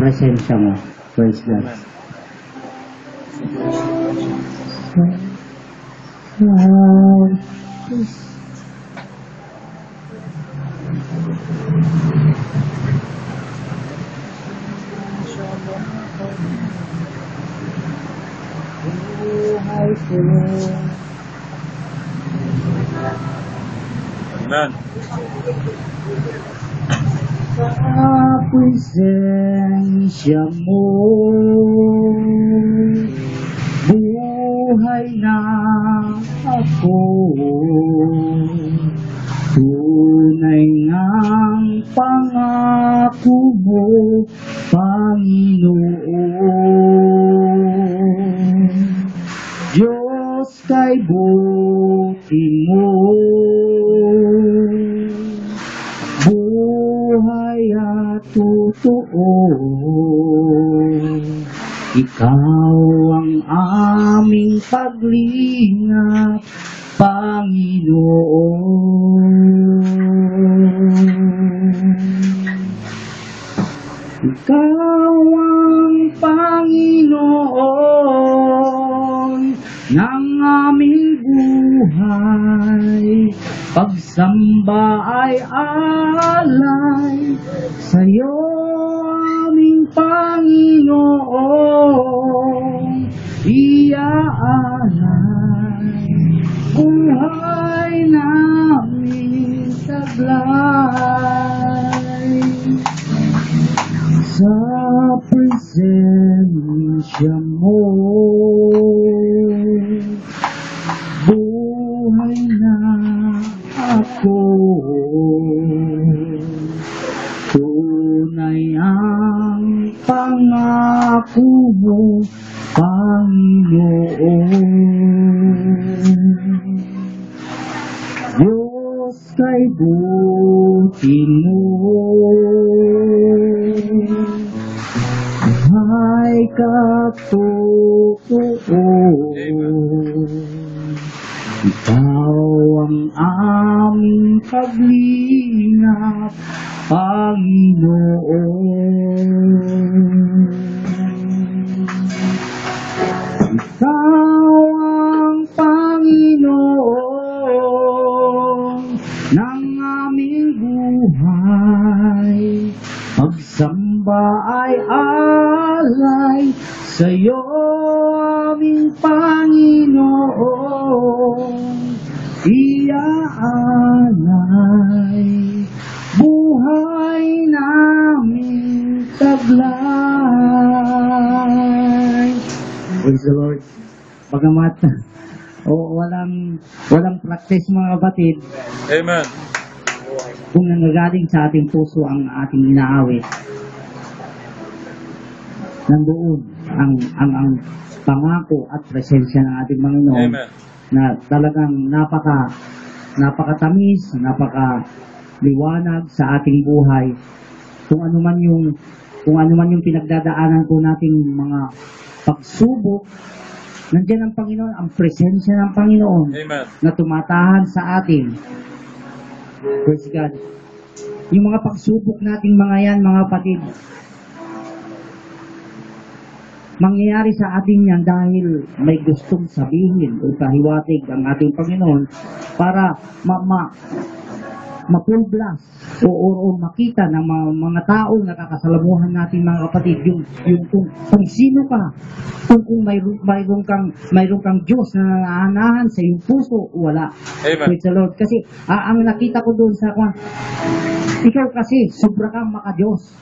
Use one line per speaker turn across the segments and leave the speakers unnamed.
presensya mo. Praise God.
Amen.
Sa presensya mo, buhay na ako. Tunay ngang pangako mo, Panginoon. Diyos kay buti mo, buhay at totoo. Ikaw ang aming paglingap, Panginoon. Ikaw ang Panginoon ng aming buhay. Pagsamba ay alay sa'yo, aming Panginoon. Iaalay buhay namin taglay. Sa presensya mo, buhay na ako. Tunay ang pangako mo, Panginoon. Diyos kay buti mo, buhay katotoo. Ikaw ang aming paglingap, Panginoon. Ikaw ang Panginoon ng aming buhay. Pagsamba ay alay sa'yo, aming Panginoon. Iaalay buhay namin taglay. Praise the Lord. Bagamat walang practice mga kapatid.
Amen.
Kung nanggagaling sa ating puso ang ating inaawit, nandoon ang pangako at presensya ng ating Panginoon.
Amen.
Na talagang napakatamis, napakaliwanag sa ating buhay. Kung ano man yung pinagdadaanan ko nating mga pagsubok, nandiyan ang Panginoon, ang presensya ng Panginoon.
Amen.
Na tumatahan sa atin. Praise God. Yung mga pagsubok nating mga yan, mga kapatid, mangyayari sa atin yan dahil may gustong sabihin o pahiwatig ang ating Panginoon para mapulblas o makita ng mga taong nakakasalamuhan natin mga kapatid yung kung sino ka, kung mayroon kang Diyos na nananahan sa iyong puso o wala.
Amen.
Praise the Lord. Kasi ang nakita ko doon sa ikaw kasi sobra kang maka-Diyos.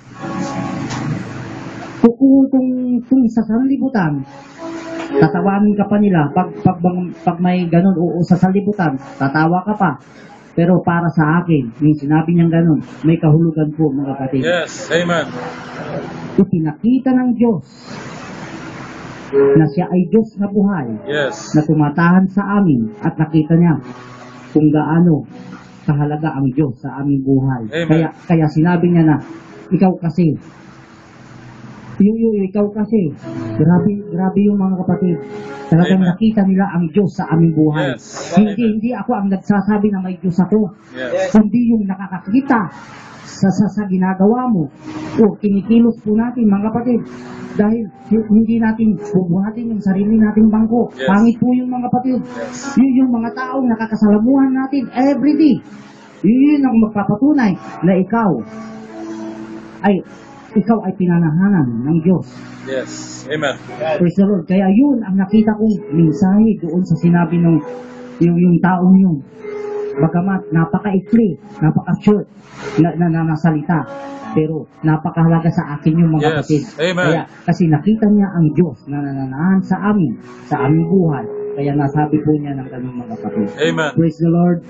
Kung sa sanlibutan, tatawanin ka pa nila. Pag may ganun, o sa sanlibutan, tatawa ka pa. Pero para sa akin, yung sinabi niyang ganun, may kahulugan po mga kapatid.
Yes. Amen.
Ipinakita ng Diyos na siya ay Diyos na buhay,
Yes.
na tumatahan sa amin at nakita niya kung gaano kahalaga ang Diyos sa aming buhay.
Amen.
Kaya sinabi niya na, ikaw kasi, grabe yung mga kapatid. Talagang
Amen.
nakita nila ang Diyos sa aming buhay.
Yes.
Hindi ako ang nagsasabi na may Diyos ako.
Yes.
Kundi yung nakakakita sa ginagawa mo. O kinikilos po natin mga kapatid. Dahil hindi natin bubuhatin yung sarili nating bangko.
Yes.
Pangit po yung mga kapatid.
Yes.
Yun yung mga taong nakakasalamuhan natin everyday. Yun ang magpapatunay na ikaw ay pinanahanan ng Diyos.
Yes. Amen.
Praise the Lord. Kaya yun ang nakita kong mensahe doon sa sinabi ng yung taong yun. Bagamat napaka-ikli, napaka-short na salita. Pero napakahalaga sa akin yung mga
Yes.
kapatid.
Amen.
Kaya, kasi nakita niya ang Diyos na nananahan sa aming buhay. Kaya nasabi po niya ng kanyang mga kapatid.
Amen.
Praise the Lord.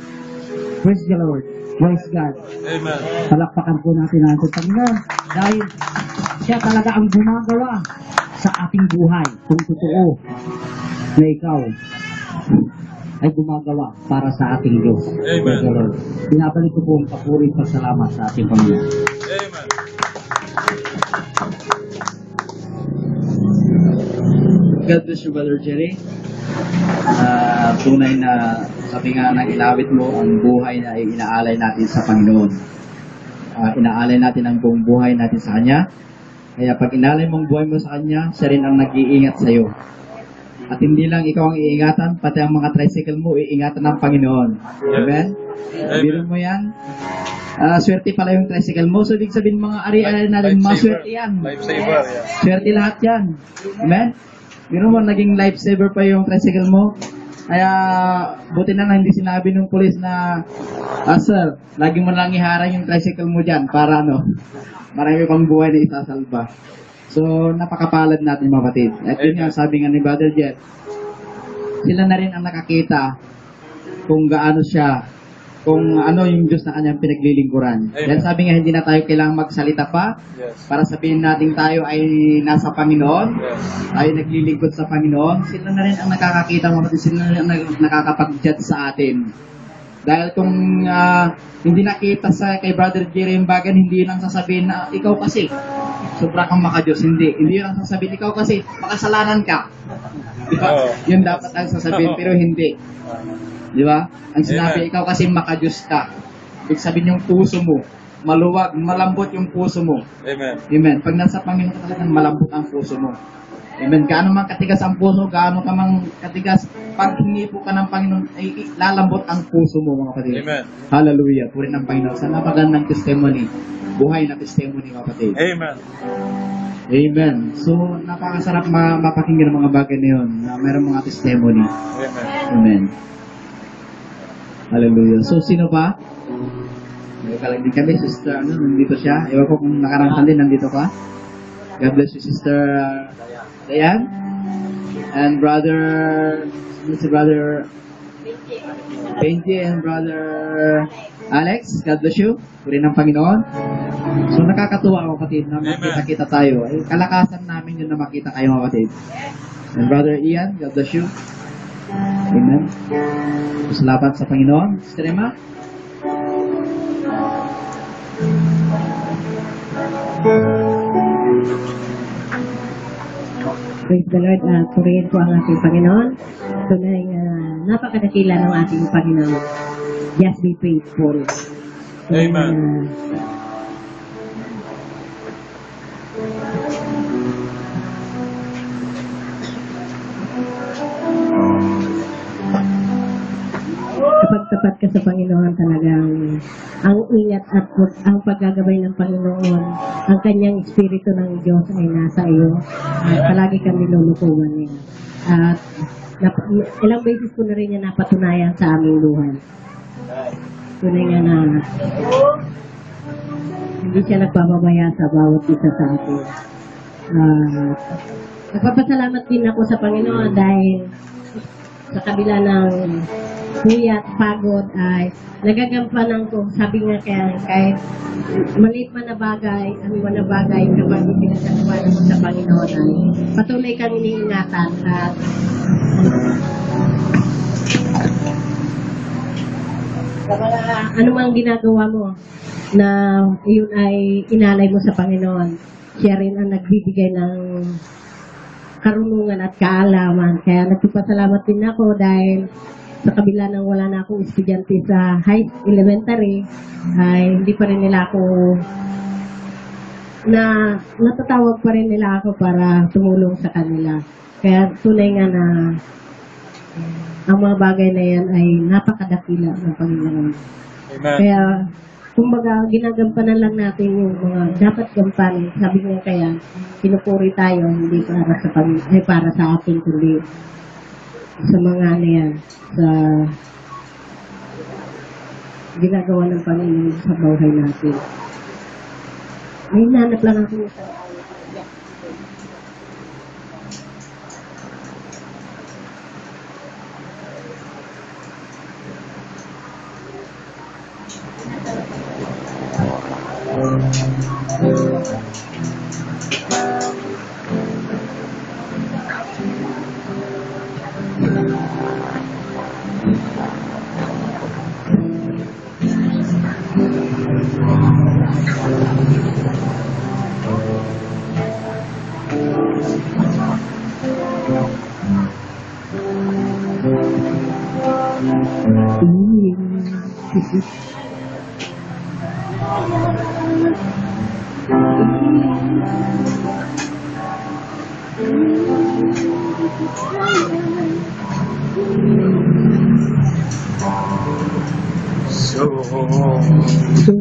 Praise the Lord. Praise God.
Amen.
Palakpakan po natin ang ating Panginoon dahil siya talaga ang gumagawa sa ating buhay. Kung totoo na ikaw ay gumagawa para sa ating Diyos.
Amen.
Praise the Lord. Binabalik ko po ang papuri at pasalamat sa ating Panginoon.
Amen.
God bless you, Brother Jerry. Tunay na sabi nga ng ilawit mo, ang buhay na inaalay natin sa Panginoon. Inaalay natin ang buong buhay natin sa Kanya. Kaya pag inaalay mong buhay mo sa Kanya, siya rin ang nag-iingat sa iyo. At hindi lang ikaw ang iingatan, pati ang mga tricycle mo, iingatan ng Panginoon. Amen?
Amen.
Biro mo yan. Swerte pala yung tricycle mo. So, ibig sabihin mga ari-ari natin, mga swerte yan.
Lifesaver. Yes.
Swerte lahat yan. Amen? Biro mo, naging lifesaver pa yung tricycle mo. Kaya, buti na lang hindi sinabi ng pulis na, sir, lagi mo lang iharang yung tricycle mo dyan para marami pang buhay na isasalba. So, napakapalad natin mga kapatid. At yun nga, sabi nga ni Brother Jet, sila na rin ang nakakita kung gaano siya, kung ano yung Diyos na kanyang pinaglilingkuran.
Amen.
Dahil sabi nga, hindi na tayo kailangang magsalita pa
Yes.
para sabihin natin tayo ay nasa Panginoon,
Yes.
ay naglilingkod sa Panginoon. Sila na rin ang nakakakita mga kapatid, sila na rin ang nakakapag-judge sa atin. Dahil kung hindi nakita kay Brother Jerry yung bagay, hindi lang sasabihin na ikaw kasi sobra kang makadiyos. Hindi lang sasabihin ikaw kasi makasalanan ka. Di ba?
Oo.
Yun dapat ang sasabihin, pero hindi. Di ba? Ang sinabi,
Amen.
ikaw kasi makadiyos ka. Ibig sabihin yung puso mo, maluwag, malambot yung puso mo.
Amen.
Amen. Pag nasa Panginoon ka talagang malambot ang puso mo. Amen. Gaano man katigas ang puso, gaano ka mang katigas, pag hinipo ka ng Panginoon, ay lalambot ang puso mo, mga kapatid.
Amen.
Hallelujah. Puri ng Panginoon. Sa napagandang testimony, buhay na testimony, mga kapatid.
Amen.
Amen. So, napakasarap mapakinggan ang mga bagay na yun, na mayroong mga testimony.
Amen.
Amen. Hallelujah. So, sino pa? Nagkalag din kami, Sister, nandito siya. Ewan ko kung nakarangkan din, nandito ka. God bless you, Sister Dayan. And si Brother Benji and Brother Alex. God bless you. Puri ng Panginoon. So, nakakatuwa ako, kapatid, na makita-kita tayo. Ay, kalakasan namin yun na makita kayo, mga kapatid. And Brother Ian, God bless you. Amen. Salamat sa Panginoon. Sister Emma.
Praise the Lord. Purihin po ang ating Panginoon. Tunay napakadakila ng ating Panginoon. Just be faithful.
Amen.
Kapag tapat ka sa Panginoon, talagang ang ingat at ang paggagabay ng Panginoon, ang kanyang Espiritu ng Diyos ay nasa iyo. At palagi kang nilulukuhan niya. At ilang beses ko na rin yan napatunayan sa aming buhay. Tunay nga na hindi siya nagpapabaya sa bawat isa sa atin. Nagpapasalamat din ako sa Panginoon dahil sa kabila ng puyat, pagod ay nagagampanan ko. Sabi nga kaya kahit maliit man na bagay, ano man na bagay kapag pinagkakawalan mo sa Panginoon ay patuloy kang iniingatan at ano mang ginagawa mo na yun ay inalay mo sa Panginoon. Siya rin ang nagbibigay ng karunungan at kaalaman. Kaya nagpapasalamat din ako dahil sa kabila ng wala na akong estudyante sa high elementary, ay hindi pa rin nila ako natatawag pa rin nila ako para tumulong sa kanila. Kaya tunay nga na ang mga bagay na yan ay napakadakila ng Panginoon.
Amen.
Kaya, kumbaga, ginagampanan lang natin yung mga dapat gampanin. Sabi nga kaya, pinupuri tayo, hindi para sa para sa atin, kundi sa mga ano yan, sa ginagawa ng Panginoon sa buhay natin. May nanap lang ako sa
So,
So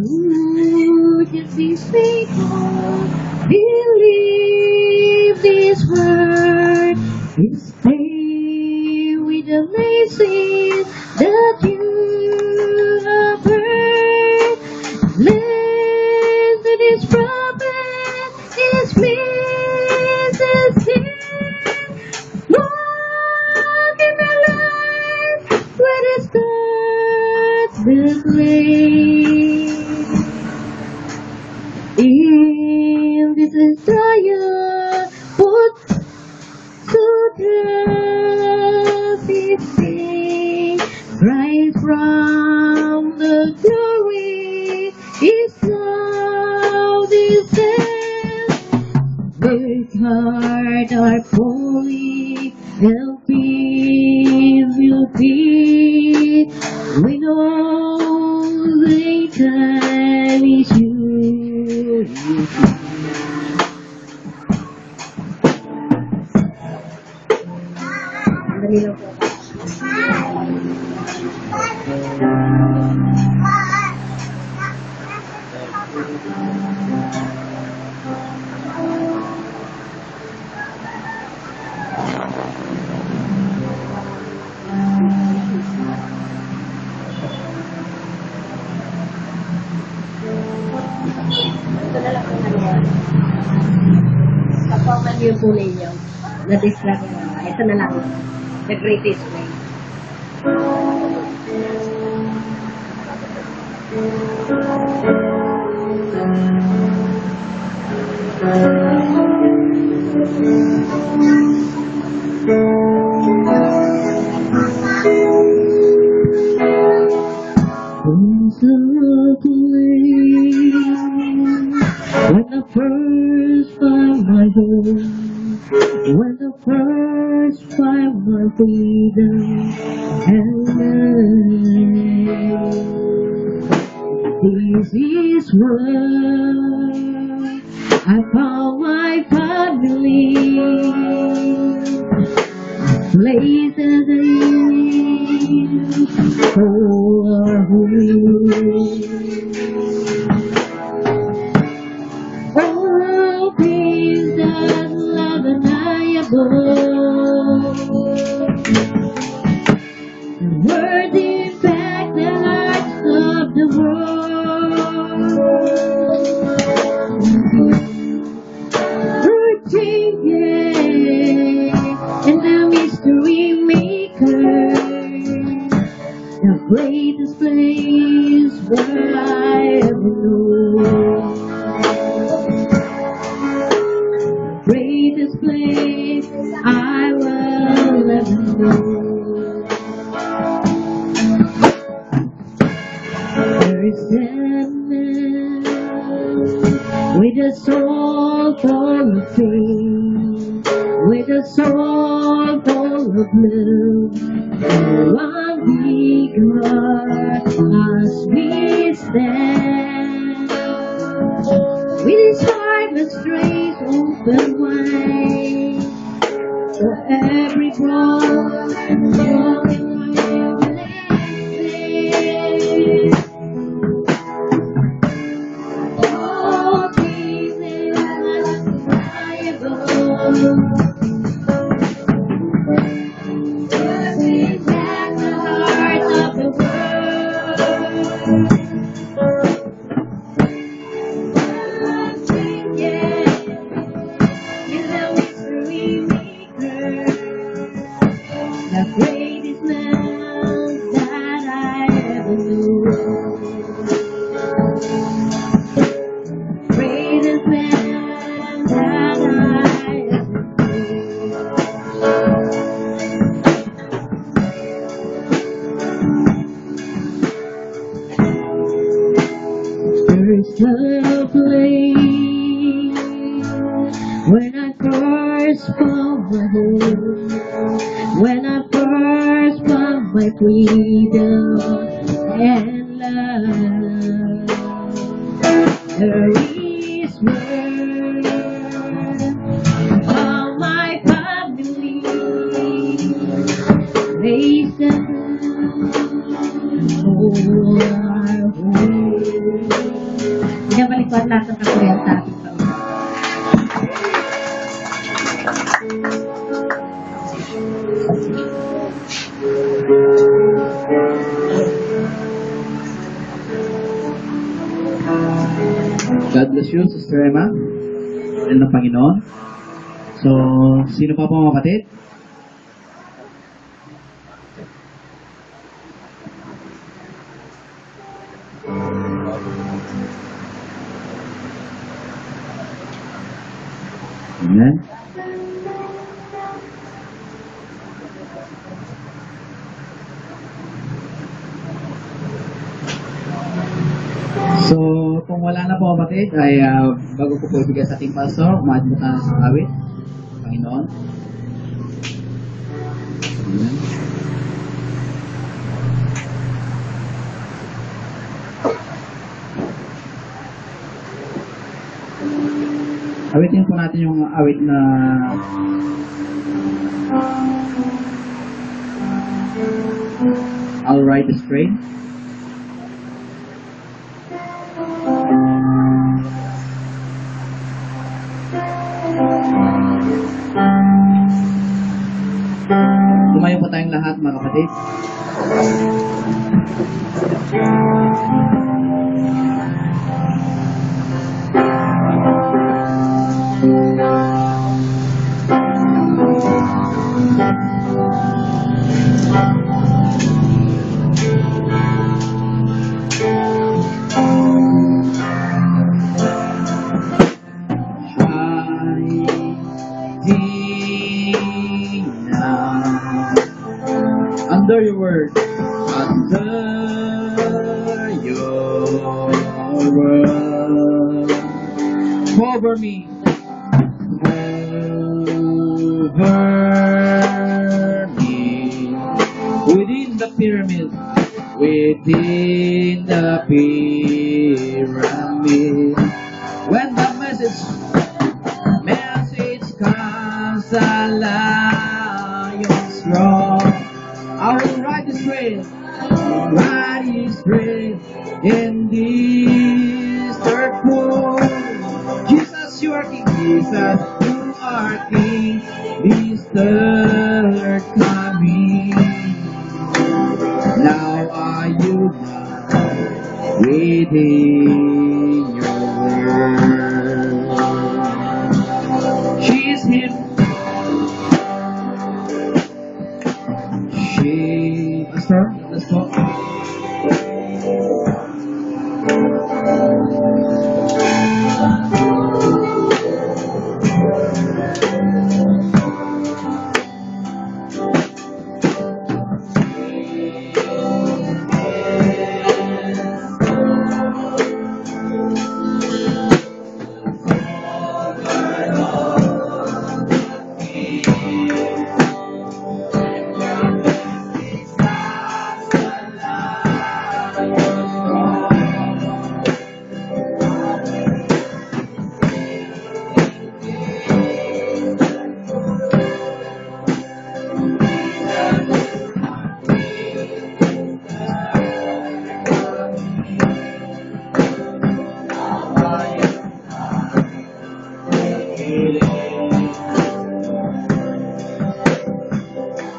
just be faithful, believe this word, and stay with the blessings that you have heard. Listen to this prophet, this message here. Walk in the light where it starts the rain. In this entire put to trust His name. Rise from the glory is now descend. Work hard are falling, and peace will be. We know the time is you. Dali lang po. Ito na lang ang nangyari. Kapaman yung po ninyo. Na-distract mo. Ito na lang. The greatest way. When I first found my home, when I first found my freedom and life, this is where I found my family, place that I used for home. All things that love undeniable, the word in fact the hearts of the world. We're changing and the mystery maker, the greatest place where I ever knew. Greatest place I will ever know. There is sadness with a soul full of pain, with a soul full of blue. One big heart as we stand. With his heart that strays open wide, for every broken oh, Jesus, undeniable. Touching back the heart of the world. The greatest man that I ever knew. Greatest man that I ever knew. First love flame when I first found my home. When I first found my freedom and love, there is word of my family. They stand for our home. Pinabalikan natin ang katuloyan sa ating Panginoon.
God bless you, Sister Emma. Ano ng Panginoon. So, sino pa po mga kapatid? Amen. So, kung wala na po kapatid, ay bago ko po ibigay sa ating pastor, umaadyo na sa awit, Panginoon. Amen. Awitin po natin yung awit na I'll Ride This Train. Tumayo po tayong lahat mga kapatid. Under your word, under your word, cover me, within the pyramid, within the pyramid. When the message comes, the lion's roar. I will ride this train, in this third pool. Jesus, you are King. Jesus, you are King. This third coming. Now are you done within your word? She is him. Pastor, let's go.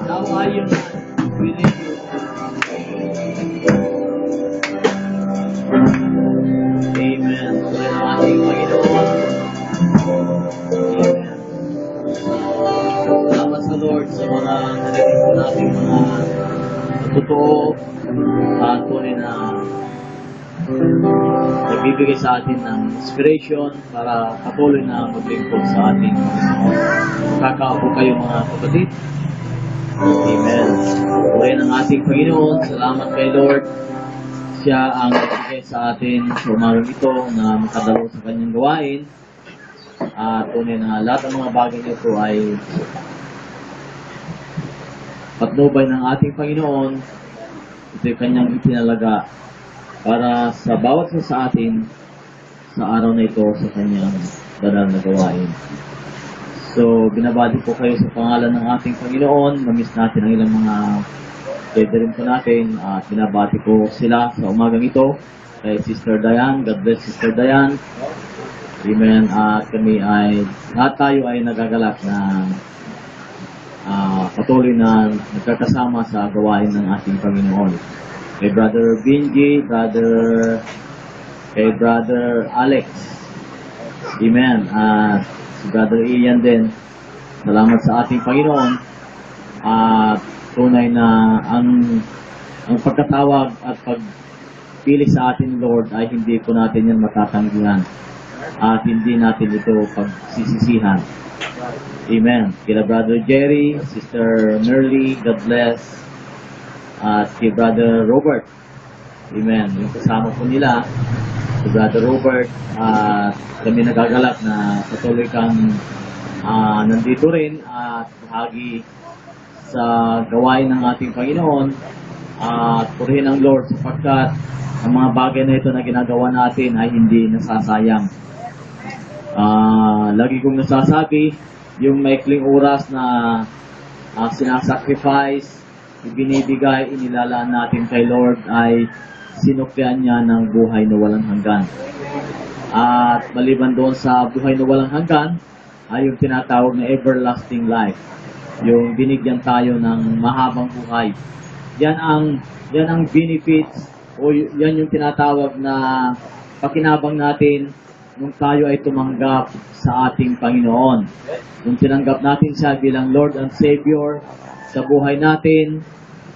Nawayon within you. Amen. Tuloy ng ating Panginoon. Amen. Salamat sa Lord sa mga narinig po nating mga totoo at tunay na nagbibigay sa atin ng inspiration para patuloy na maglingkod sa ating Panginoon. Kakaupo kayo mga kapatid. Amen. Puri ng ating Panginoon. Salamat kay Lord. Siya ang nagbigay sa atin sa umagang ito na makadalo sa kanyang gawain. At tunay na lahat ng mga bagay nito ay patnubay ng ating Panginoon. Ito'y kanyang itinalaga para sa bawat isa sa atin sa araw na ito sa kanyang banal na gawain. So, binabati po kayo sa pangalan ng ating Panginoon. Namiss natin ang ilang mga rin po natin at binabati ko sila sa umagang ito kay Sister Diane. God bless Sister Diane. Amen. At kami ay, lahat tayo ay nagagalak na patuloy na nagkakasama sa gawain ng ating Panginoon. Kay Brother Benji, kay Brother Alex. Amen. At si Brother Ian din. Salamat sa ating Panginoon. At tunay na ang pagkatawag at pagpili sa atin, Lord, ay hindi po natin yan matatanggihan. At hindi natin ito pagsisisihan. Amen. Kila Brother Jerry, Sister Merly, God bless. At kay Brother Robert. Amen. Yung kasama po nila, si Brother Robert, at kami nagagalak na patuloy kang nandito rin at bahagi sa gawain ng ating Panginoon at purihin ang Lord sapagkat ang mga bagay na ito na ginagawa natin ay hindi nasasayang. Lagi kong nasasabi, yung maikling oras na sinasacrifice, ibinibigay, inilalaan natin kay Lord ay sinuklian niya ng buhay na walang hanggan. At maliban doon sa buhay na walang hanggan, ay yung tinatawag na everlasting life. Yung binigyan tayo ng mahabang buhay. Yan ang benefits o yan yung tinatawag na pakinabang natin nung tayo ay tumanggap sa ating Panginoon. Nung tinanggap natin siya bilang Lord and Savior sa buhay natin,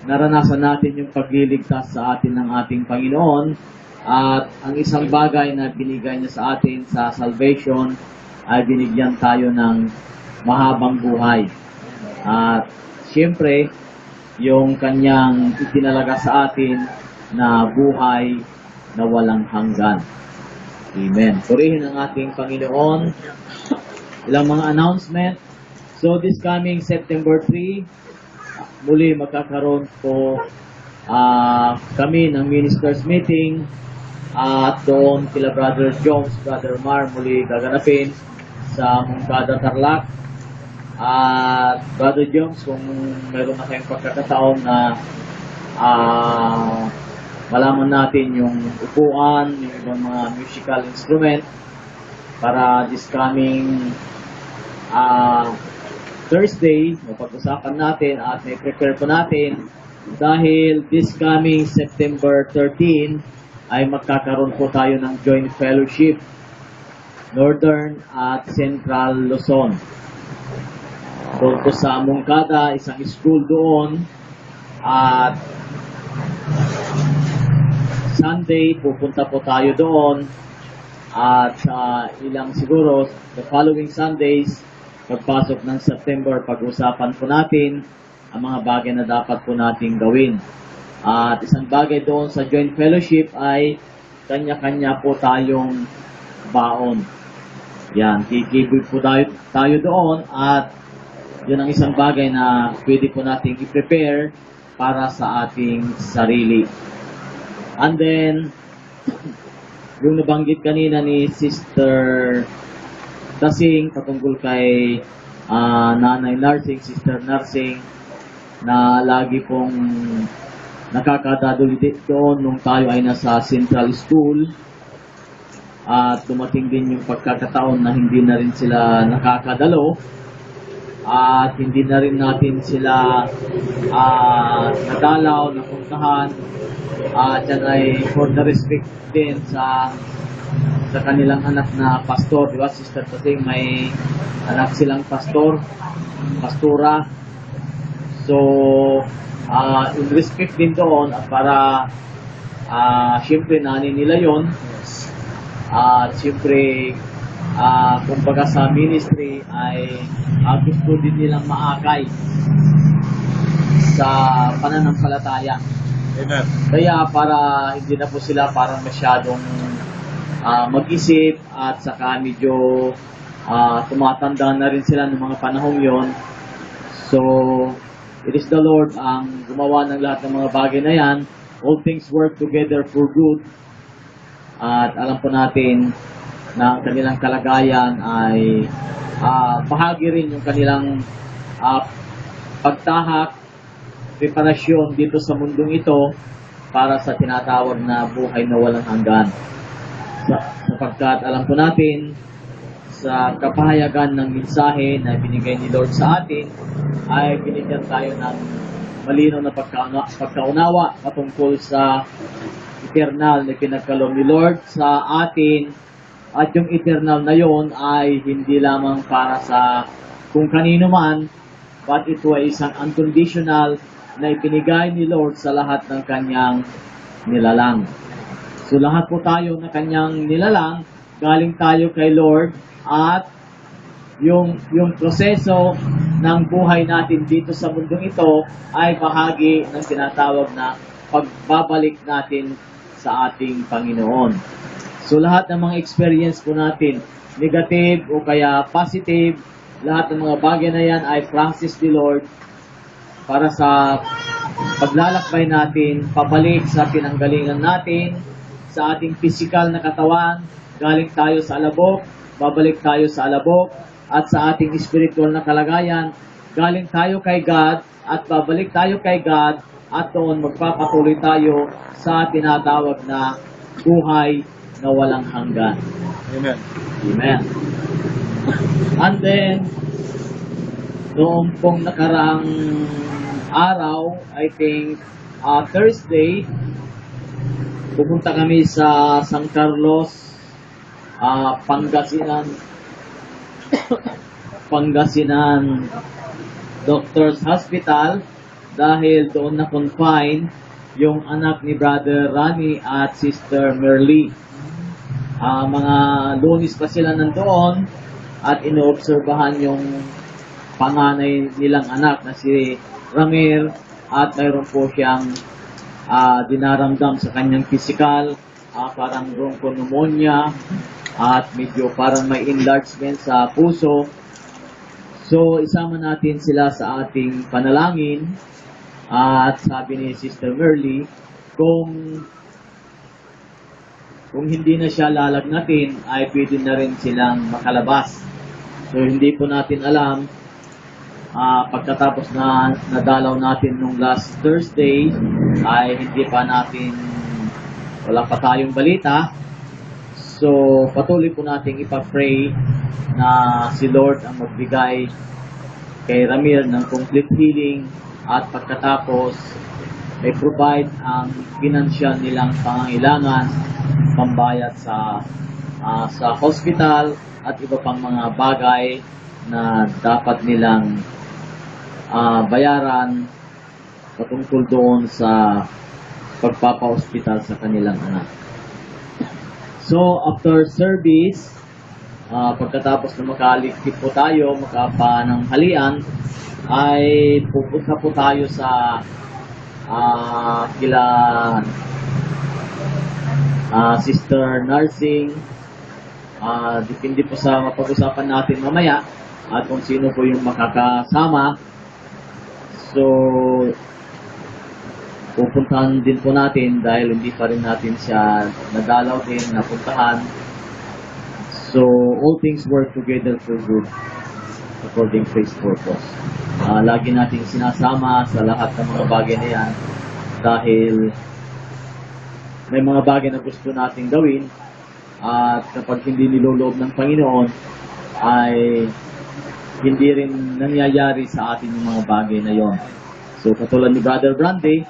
naranasan natin yung pagliligtas sa atin ng ating Panginoon at ang isang bagay na binigay niya sa atin sa salvation ay binigyan tayo ng mahabang buhay. At siyempre, yung kanyang itinalaga sa atin na buhay na walang hanggan. Amen. Purihin ang ating Panginoon. Ilang mga announcement. So this coming September 3, muli magkakaroon po kami ng ministers meeting at doon kila Brother Jones, Brother Mar muli gaganapin sa Moncada, Tarlac. At Brother Jones, kung meron na kayong pagkakataon na malaman natin yung upuan, yung ibang mga musical instrument para this coming Thursday, mapag-usapan natin at may prepare po natin dahil this coming September 13 ay magkakaroon po tayo ng joint fellowship Northern at Central Luzon. Doon po sa Moncada, isang school doon at Sunday, pupunta po tayo doon at ilang siguro the following Sundays, pagpasok ng September, pag-usapan po natin ang mga bagay na dapat po nating gawin. At isang bagay doon sa joint fellowship ay kanya-kanya po tayong baon. Yan, kikibig po tayo doon at yun ang isang bagay na pwede po nating i-prepare para sa ating sarili. And then, yung nabanggit kanina ni Sister Dasing patungkol kay Nanay Nursing, Sister Nursing, na lagi pong nakakadaduli doon nung tayo ay nasa Central School.
at dumating din yung pagkakataon na hindi na rin sila nakakadalo at hindi na rin natin sila nadalaw, napuntahan at yan ay for the respect din sa kanilang anak na pastor, di ba Sister Tasing, may anak silang pastora, so in respect din doon at para syempre nani nila yon at syempre kumbaga sa ministry ay gusto din nilang maakay sa pananampalataya.
Amen.
Kaya para hindi na po sila parang masyadong mag-isip at saka medyo tumatanda na rin sila ng mga panahong yon. So, it is the Lord ang gumawa ng lahat ng mga bagay na yan. All things work together for good. At alam po natin na ang kanilang kalagayan ay bahagi rin yung kanilang pagtahak, preparasyon dito sa mundong ito para sa tinatawag na buhay na walang hanggan. Sapagkat alam po natin sa kapahayagan ng mensahe na binigay ni Lord sa atin ay binigyan tayo ng malinaw na pagkaunawa patungkol sa eternal na pinagkaloob ni Lord sa atin. At yung eternal na yon ay hindi lamang para sa kung kanino man, but ito ay isang unconditional na ipinigay ni Lord sa lahat ng kanyang nilalang. So lahat po tayo na kanyang nilalang, galing tayo kay Lord at yung proseso ng buhay natin dito sa mundong ito ay bahagi ng tinatawag na pagbabalik natin sa ating Panginoon. So lahat ng mga experience po natin, negative o kaya positive, lahat ng mga bagay na yan ay process ni Lord para sa paglalakbay natin, pabalik sa pinanggalingan natin, sa ating physical na katawan, galing tayo sa alabok, babalik tayo sa alabok, at sa ating spiritual na kalagayan, galing tayo kay God, at babalik tayo kay God, at doon magpapatuloy tayo sa tinatawag na buhay na walang hanggan.
Amen.
Amen. And then, noong pong nakaraang araw, I think Thursday, pupunta kami sa San Carlos, Pangasinan Doctors Hospital dahil doon na-confine yung anak ni Brother Rani at Sister Merly. Mga Lunes pa sila nandoon at inoobserbahan yung panganay nilang anak na si Ramir at mayroon po siyang dinaramdam sa kanyang physical, parang bronchopneumonia at medyo parang may enlargement sa puso. So isama natin sila sa ating panalangin at sabi ni Sister Merly kung hindi na siya lalagnatin, ay pwede na rin silang makalabas. So, hindi po natin alam, pagkatapos na nadalaw natin nung last Thursday, ay hindi pa natin, wala pa tayong balita. So, patuloy po natin ipapray na si Lord ang magbigay kay Ramir ng complete healing at pagkatapos, may provide ang financial nilang pangangailangan, pambayad sa hospital at iba pang mga bagay na dapat nilang bayaran patungkol doon sa pagpapa-hospital sa kanilang anak. So, after service, pagkatapos na makaligpit po tayo, makapananghalian, ay pupunta po tayo sa kila Sister Nursing. Depende po sa mapag-usapan natin mamaya at kung sino po yung makakasama. So, pupuntahan din po natin dahil hindi pa rin natin siya nadalaw din, napuntahan. So, all things work together for good according to His purpose. Lagi nating sinasama sa lahat ng mga bagay na yan dahil may mga bagay na gusto nating gawin At kapag hindi niloloob ng Panginoon, ay hindi rin nangyayari sa atin yung mga bagay na yon. So katulad ni Brother Brandy,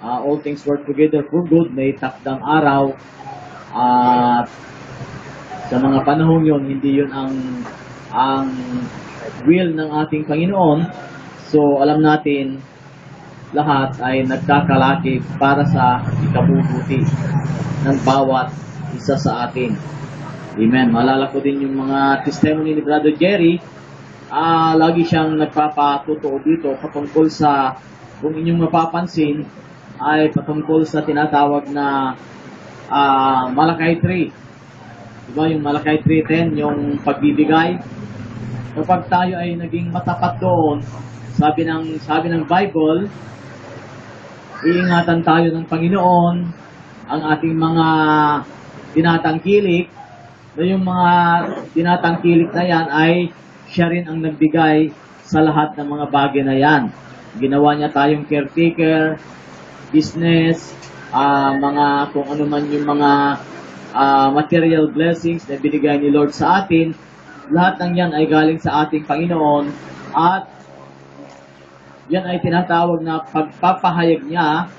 all things work together for good, may takdang araw, at sa mga panahon yon, hindi yun ang will ng ating Panginoon. So alam natin, lahat ay nagkakalaki para sa ikabubuti ng bawat isa sa atin. Amen. Maalala ko din yung mga testimony ni Brother Jerry. Lagi siyang nagpapatutuo dito patungkol sa, kung inyong mapapansin, ay patungkol sa tinatawag na Malakay 3. Diba yung Malakay 3:10, yung pagbibigay. Kapag tayo ay naging matapat doon, sabi ng Bible, iingatan tayo ng Panginoon, ang ating mga tinatangkilik, na yung mga tinatangkilik na yan ay siya rin ang nagbigay sa lahat ng mga bagay na yan. Ginawa niya tayong caretaker, business, mga kung ano man yung mga material blessings na binigay ni Lord sa atin. Lahat ng yan ay galing sa ating Panginoon, at yan ay tinatawag na pagpapahayag niya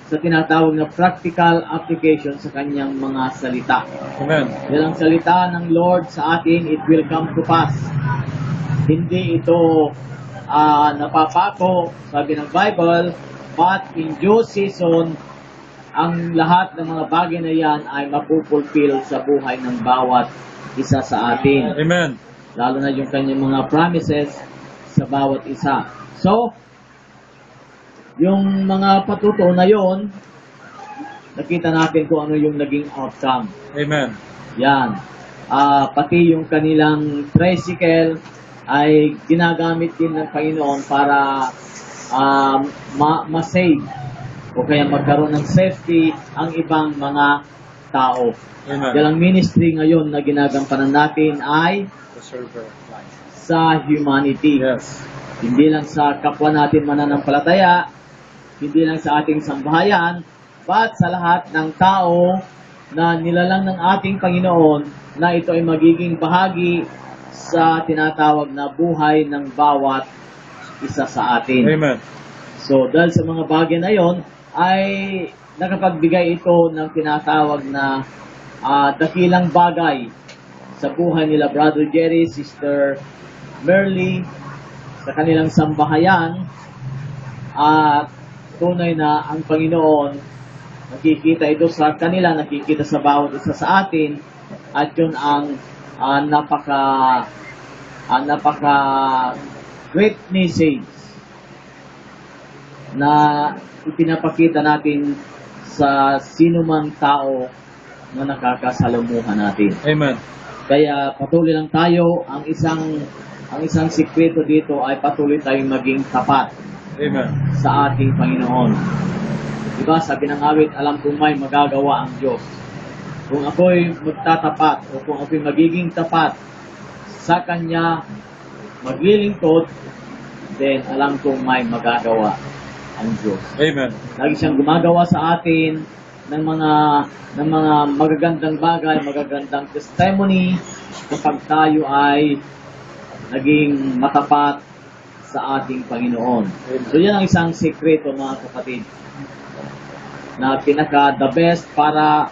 sa tinatawag na practical application sa kanyang mga salita.
Amen.
Yan ang salita ng Lord sa atin, it will come to pass. Hindi ito napapako, sabi ng Bible, but in due season, ang lahat ng mga bagay na yan ay mapupulfill sa buhay ng bawat isa sa atin.
Amen.
Lalo na yung kanyang mga promises sa bawat isa. So, yung mga patutuo na yon, nakita natin kung ano yung naging outcome.
Amen.
Yan. Pati yung kanilang tricycle ay ginagamit din ng Panginoon para ma-save o kaya magkaroon ng safety ang ibang mga tao.
Amen.
Yan ang ministry ngayon na ginagampanan natin ay
The server life.
sa humanity.
Yes.
Hindi lang sa kapwa natin mananampalataya, hindi lang sa ating sambahayan, but sa lahat ng tao na nilalang ng ating Panginoon na ito ay magiging bahagi sa tinatawag na buhay ng bawat isa sa atin.
Amen.
So, dahil sa mga bagay na yon, ay nakapagbigay ito ng tinatawag na dakilang bagay sa buhay nila Brother Jerry, Sister Merly, sa kanilang sambahayan, at tunay na ang Panginoon nakikita ito sa kanila, nakikita sa bawat isa sa atin, at yun ang napaka great message na ipinapakita natin sa sino mang tao na nakakasalamuhan natin.
Amen.
Kaya patuloy lang tayo, ang isang sikreto dito ay patuloy tayong maging tapat
Amen.
sa ating Panginoon. Diba, sabi ng awit, alam kong may magagawa ang Diyos. Kung ako'y magtatapat o kung ako'y magiging tapat sa Kanya, maglilingkod, then alam kong may magagawa ang Diyos.
Amen.
Lagi siyang gumagawa sa atin ng mga magagandang bagay, magagandang testimony kapag tayo ay naging matapat sa ating Panginoon. So yan ang isang sekreto, mga kapatid, na pinaka the best para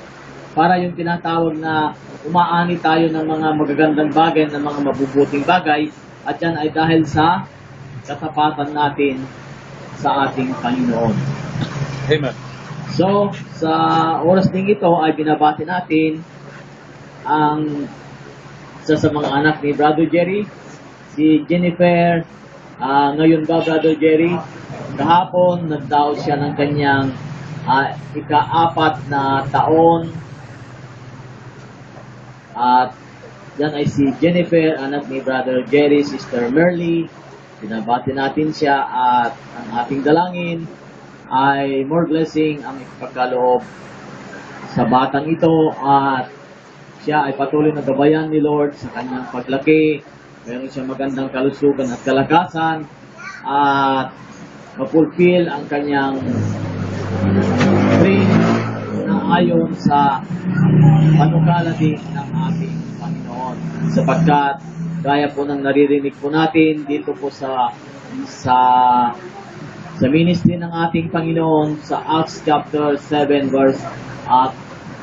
yung tinatawag na umaani tayo ng mga magagandang bagay, ng mga mabubuting bagay, at yan ay dahil sa katapatan natin sa ating Panginoon.
Amen.
So, sa oras ding ito ay binabati natin ang isa sa mga anak ni Brother Jerry, si Jennifer. Ngayon ba, Brother Jerry, kahapon nagdaos siya ng kanyang ika-4 na taon. At yan ay si Jennifer, anak ni Brother Jerry, Sister Merly. Binabati natin siya, at ang ating dalangin ay more blessing ang ipagkaloob sa batang ito, at siya ay patuloy na gabayan ni Lord sa kanyang paglaki. Meron siya magandang kalusugan at kalakasan, at mapulfill ang kanyang dream na ayon sa panukala din ng ating Panginoon. Sapagkat gaya po ng naririnig po natin dito po sa ministry ng ating Panginoon sa Acts chapter 7 verse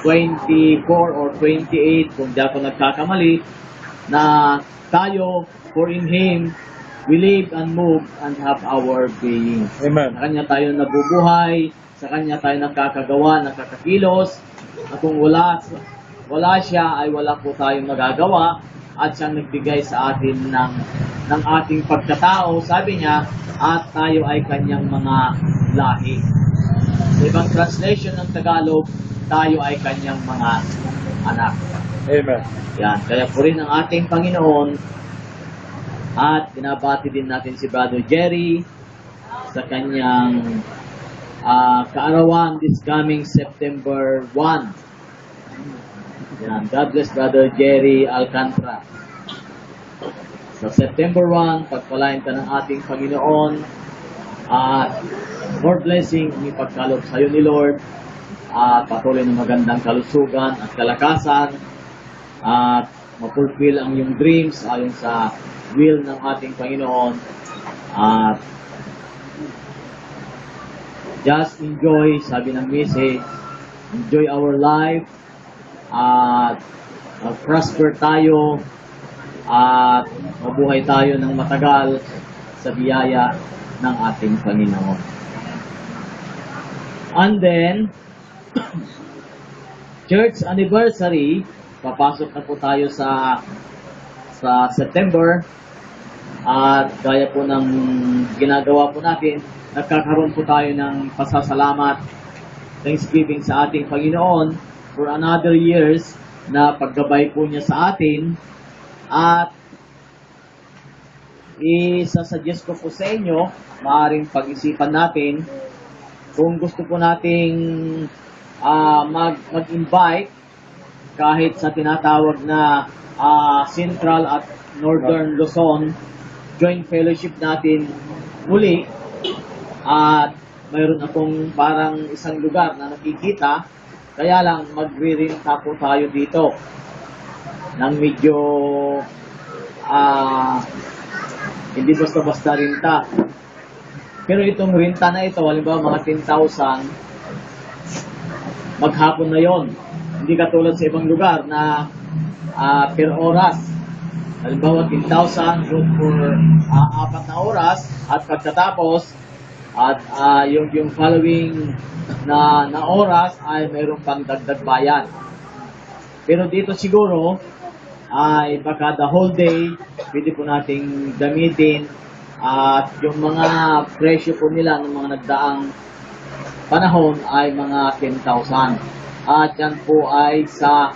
24 or 28 kung di ako nagkakamali, na tayo, for in Him we live and move and have our being.
Amen.
Sa Kanya tayo nabubuhay, sa Kanya tayo nakakagawa, nakakakilos, at kung wala siya ay wala po tayong magagawa, at siyang nagbigay sa atin ng ating pagkatao. Sabi niya, at tayo ay Kanyang mga lahi. Sa ibang translation ng Tagalog, tayo ay Kanyang mga anak.
Amen.
Yan, kaya po rin ang ating Panginoon, at binabati din natin si Brother Jerry sa kanyang kaarawan this coming September 1. Yan, God bless Brother Jerry Alcantara. Sa September 1, pagpalain ka ng ating Panginoon at more blessing ang ipagkaloob sa iyo ni Lord at patuloy ng magandang kalusugan at kalakasan at mapulfill ang iyong dreams ayon sa will ng ating Panginoon at just enjoy, sabi ng message, enjoy our life at prosper tayo at mabuhay tayo ng matagal sa biyaya ng ating Panginoon. And then, church anniversary, papasok na po tayo sa September at gaya po ng ginagawa po natin, nagkakaroon po tayo ng pasasalamat, Thanksgiving sa ating Panginoon for another years na paggabay po niya sa atin at isasuggest ko po sa inyo, maaaring pag-isipan natin kung gusto po nating mag-invite kahit sa tinatawag na Central at Northern Luzon joint fellowship natin muli at mayroon akong parang isang lugar na nakikita, kaya lang magre-renta po tayo dito ng medyo hindi basta-basta renta. Pero itong renta na ito, halimbawa mga 10,000, maghapon na yon. Hindi katulad sa ibang lugar na per oras. Halimbawa 10,000 good for 4 na oras at pagkatapos at yung following na oras ay mayroong pang dagdag bayan. Pero dito siguro ay baka the whole day pwede po nating gamitin at yung mga presyo po nila ng mga nagdaang panahon ay mga 10,000. At yan po ay sa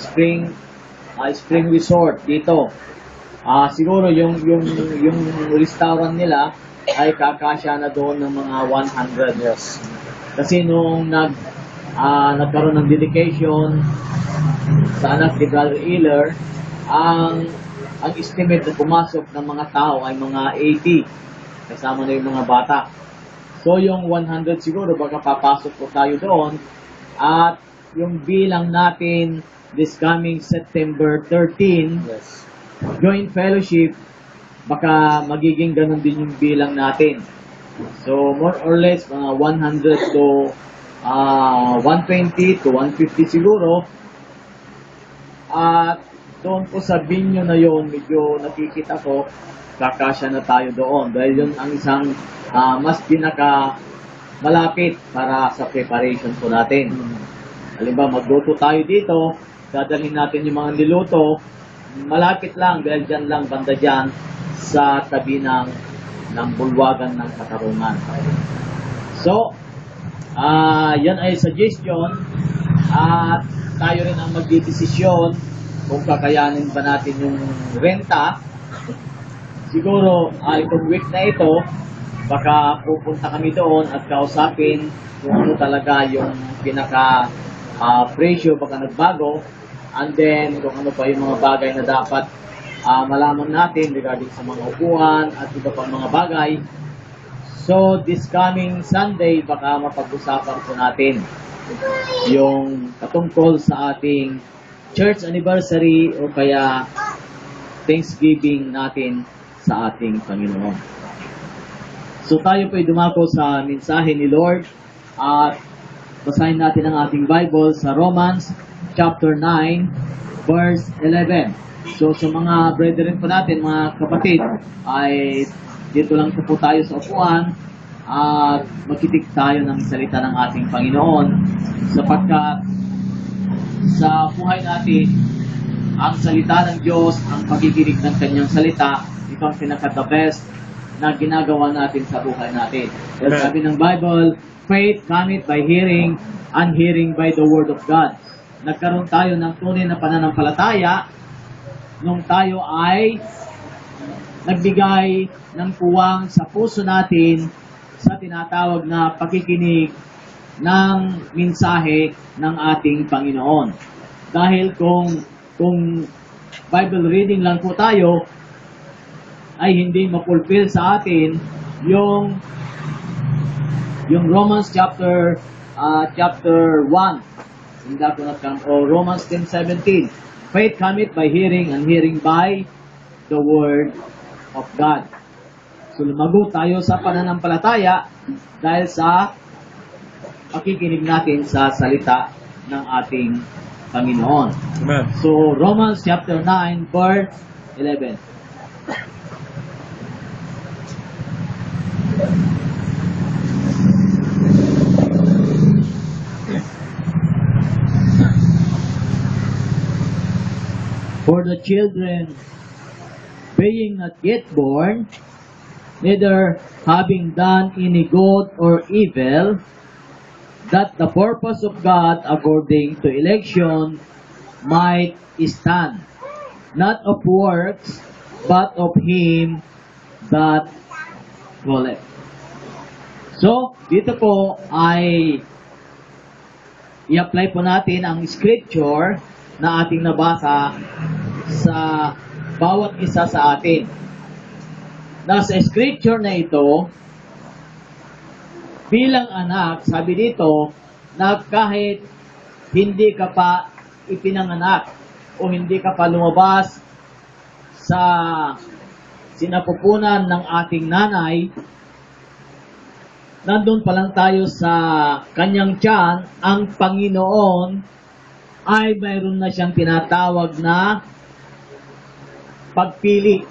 spring resort dito. Siguro yung restaurant nila ay kakasya na doon ng mga 100.
Yes.
Kasi nung nagkaroon ng dedication sa anak ni Brother Ehler, ang estimate na pumasok ng mga tao ay mga 80. Kasama na yung mga bata. So yung 100 siguro baka papasok po tayo doon at yung bilang natin this coming September 13,
Yes.
joint fellowship, baka magiging ganun din yung bilang natin. So, more or less, mga 100 to 120 to 150 siguro. At doon po sa binyo na yon, medyo nakikita ko, kakasya na tayo doon. Dahil yun ang isang mas malapit para sa preparation po natin. Halimbawa, magluto tayo dito, dadalhin natin yung mga niluto, malapit lang, dahil dyan lang, banda dyan, sa tabi ng bulwagan ng Katarungan. So, yan ay suggestion, at tayo rin ang magdidesisyon kung kakayanin ba natin yung renta. Siguro, itong week na ito, baka pupunta kami doon at kausapin kung ano talaga yung pinaka presyo, baka nagbago, and then kung ano pa yung mga bagay na dapat malaman natin regarding sa mga upuan at iba pang mga bagay. So, this coming Sunday, baka mapag-usapan po natin yung patungkol sa ating church anniversary o kaya Thanksgiving natin sa ating Panginoon. So tayo po'y dumako sa mensahe ni Lord at basahin natin ang ating Bible sa Romans chapter 9 verse 11. So sa mga brethren po natin, mga kapatid, ay dito lang po tayo sa upuan at magkitik tayo ng salita ng ating Panginoon sapagkat sa buhay natin ang salita ng Diyos, ang pakikinig ng kanyang salita, ito ang pinaka-the best na ginagawa natin sa buhay natin. Dahil sabi ng Bible, faith cometh by hearing, and hearing by the word of God. Nagkaroon tayo ng tunay na pananampalataya nung tayo ay nagbigay ng puwang sa puso natin sa tinatawag na pakikinig ng mensahe ng ating Panginoon. Dahil kung Bible reading lang po tayo, ay hindi ma-fulfill sa atin yung Romans chapter 1. Hindi ako o Romans 10:17. Faith cometh by hearing, and hearing by the word of God. So lumago tayo sa pananampalataya dahil sa pakikinig natin sa salita ng ating Panginoon.
Amen.
So, Romans chapter 9, verse 11. For the children, being not yet born, neither having done any good or evil, that the purpose of God according to election might stand, not of works, but of him that calleth. So, dito po ay i-apply po natin ang scripture na ating nabasa sa bawat isa sa atin. Nasa scripture na ito, bilang anak, sabi dito, na kahit hindi ka pa ipinanganak o hindi ka pa lumabas sa sinapupunan ng ating nanay, nandun pa lang tayo sa kanyang tiyan, ang Panginoon ay mayroon na siyang tinatawag na pagpili.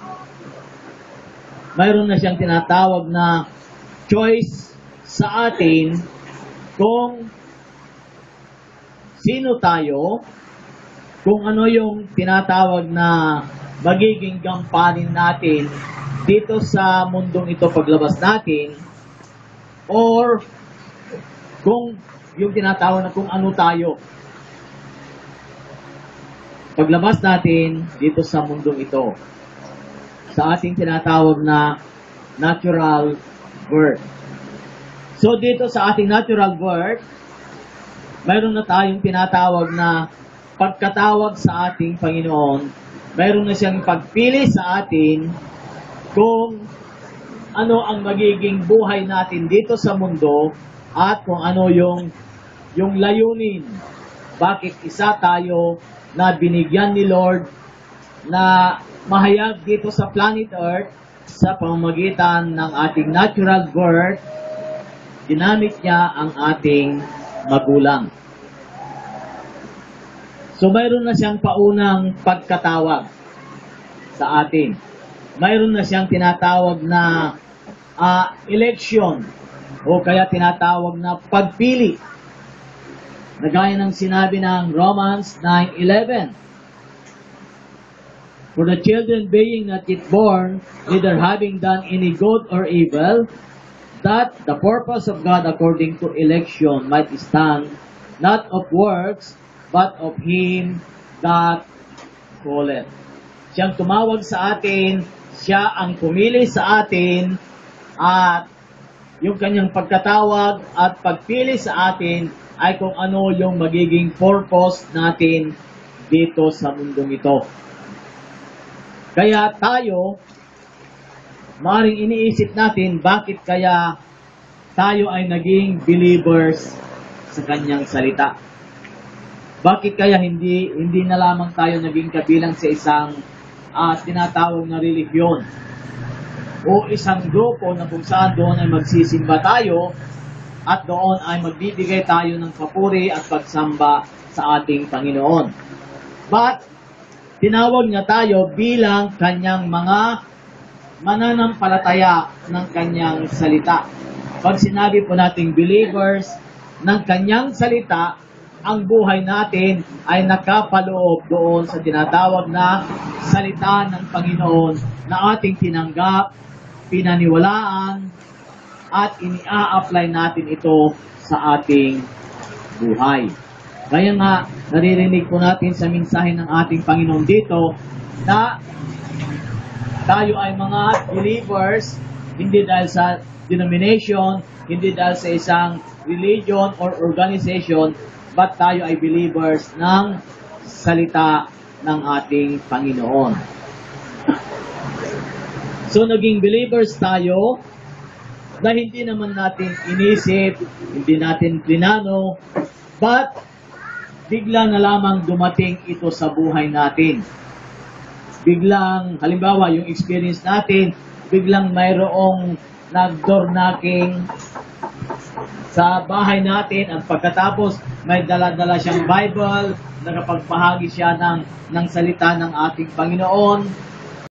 Mayroon na siyang tinatawag na choice sa atin kung sino tayo, kung ano yung tinatawag na magiging gampanin natin dito sa mundong ito paglabas natin, or kung yung tinatawag na kung ano tayo paglabas natin dito sa mundong ito, sa ating tinatawag na natural birth. So dito sa ating natural birth, mayroon na tayong tinatawag na pagkatawag sa ating Panginoon. Mayroon na siyang pagpili sa atin kung ano ang magiging buhay natin dito sa mundo at kung ano yung layunin. Bakit isa tayo na binigyan ni Lord na mahayag dito sa planet Earth sa pamamagitan ng ating natural birth, ginamit niya ang ating magulang. So mayroon na siyang paunang pagkatawag sa atin. Mayroon na siyang tinatawag na election o kaya tinatawag na pagpili. Nagaya ng sinabi ng Romans 9:11. For the children being not yet born, neither having done any good or evil, that the purpose of God according to election might stand, not of works, but of him that calleth. Siyang tumawag sa atin, siya ang pumili sa atin, at yung kanyang pagkatawag at pagpili sa atin ay kung ano yung magiging purpose natin dito sa mundong ito. Kaya tayo, maaaring iniisip natin bakit kaya tayo ay naging believers sa kanyang salita. Bakit kaya hindi na lamang tayo naging kabilang sa isang tinatawag na relihiyon o isang grupo na kung saan doon ay magsisimba tayo at doon ay magbibigay tayo ng papuri at pagsamba sa ating Panginoon. But, tinawag niya tayo bilang kanyang mga mananampalataya ng kanyang salita. Pag sinabi po nating believers ng kanyang salita, ang buhay natin ay nakapaloob doon sa tinatawag na salita ng Panginoon na ating tinanggap, pinaniwalaan, at ini-a-apply natin ito sa ating buhay. Kaya nga, naririnig po natin sa mensahe ng ating Panginoon dito na tayo ay mga believers, hindi dahil sa denomination, hindi dahil sa isang religion or organization, but tayo ay believers ng salita ng ating Panginoon. So, naging believers tayo na hindi naman natin inisip, hindi natin plinano, but bigla na lamang dumating ito sa buhay natin. Biglang, halimbawa, yung experience natin, biglang mayroong nag-door knocking sa bahay natin at pagkatapos may dala-dala siyang Bible, nakapagpahagi siya ng salita ng ating Panginoon,